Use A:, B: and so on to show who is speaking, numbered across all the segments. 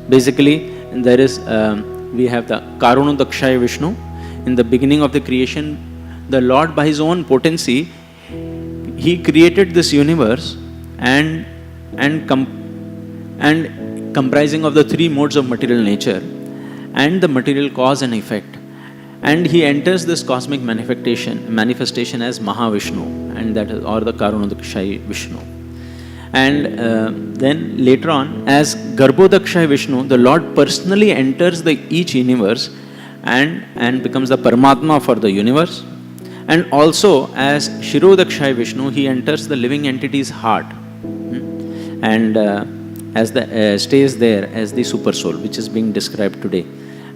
A: Basically, there is we have the Karunodakshaya Vishnu. In the beginning of the creation, the Lord, by His own potency, He created this universe and comprising of the three modes of material nature and the material cause and effect. And He enters this cosmic manifestation as Mahavishnu, and that is, or the Karunodakshaya Vishnu. And then later on, as Garbhodakshaya Vishnu, the Lord personally enters each universe and becomes the Paramatma for the universe. And also as Shirodakshaya Vishnu, He enters the living entity's heart, and as stays there as the super soul, which is being described today.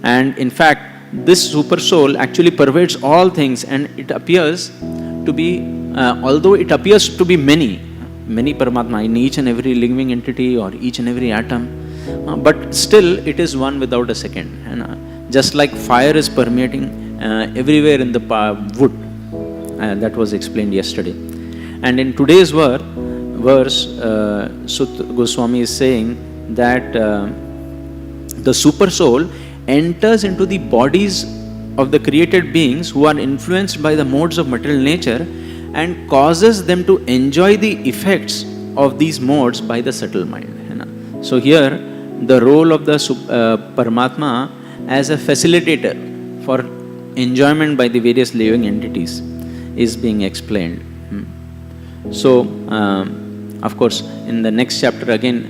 A: And in fact, this super soul actually pervades all things, and it appears to be, although it appears to be many Paramatma in each and every living entity or each and every atom, but still it is one without a second. And just like fire is permeating everywhere in the wood, that was explained yesterday. And in today's verse, Sut Goswami is saying that the super soul enters into the bodies of the created beings who are influenced by the modes of material nature and causes them to enjoy the effects of these modes by the subtle mind. So here the role of the Paramatma as a facilitator for enjoyment by the various living entities is being explained. So of course in the next chapter again,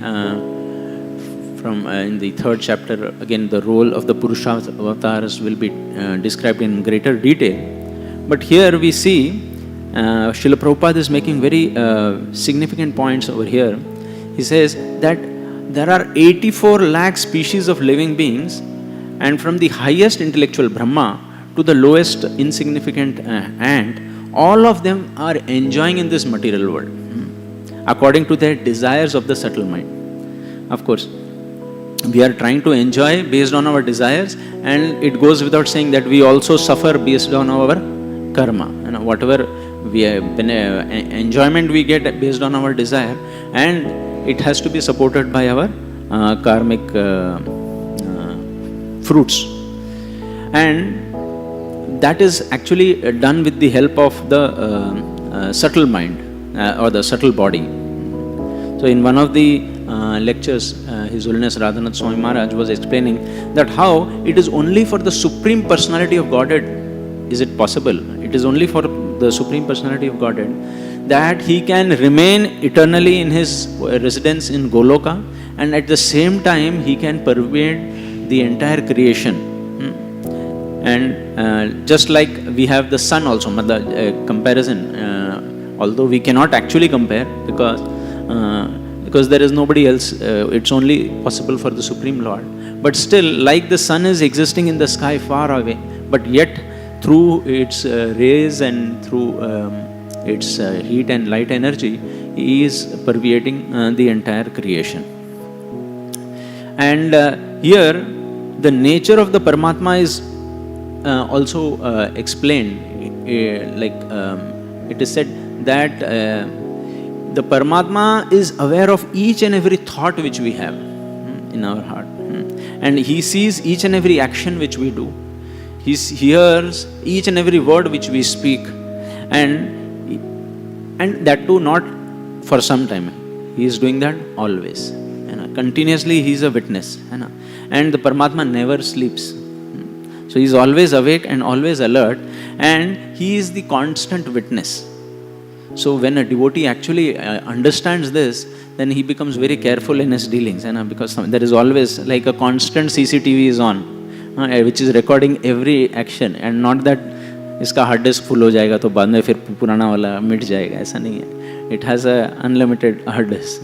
A: in the third chapter, again the role of the Purusha avatars will be described in greater detail. But here we see Srila Prabhupada is making very significant points over here. He says that there are 84 lakh species of living beings, and from the highest intellectual Brahma to the lowest insignificant ant, all of them are enjoying in this material world according to their desires of the subtle mind. Of course, we are trying to enjoy based on our desires, and it goes without saying that we also suffer based on our karma. And whatever enjoyment we get based on our desire, and it has to be supported by our karmic fruits. And that is actually done with the help of the subtle mind or the subtle body. So in one of the lectures, His Holiness Radhanath Swami Maharaj was explaining that how it is only for the Supreme Personality of Godhead is it possible. It is only for the Supreme Personality of Godhead that He can remain eternally in His residence in Goloka, and at the same time He can pervade the entire creation. And just like we have the sun also, comparison, although we cannot actually compare because there is nobody else, it's only possible for the Supreme Lord. But still, like the sun is existing in the sky far away, but yet through its rays and through its heat and light energy, He is pervading the entire creation. And here, the nature of the Paramatma is also explained. It is said that the Paramatma is aware of each and every thought which we have in our heart, and He sees each and every action which we do. He hears each and every word which we speak, and that too not for some time. He is doing that always, continuously. He is a witness, and the Paramatma never sleeps. So He is always awake and always alert, and He is the constant witness. So when a devotee actually understands this, then he becomes very careful in his dealings, because there is always like a constant CCTV is on, which is recording every action, and not that इसका hard disk full हो जाएगा तो बाद में फिर पुराना वाला मिट जाएगा, ऐसा नहीं है. It has a unlimited hard disk.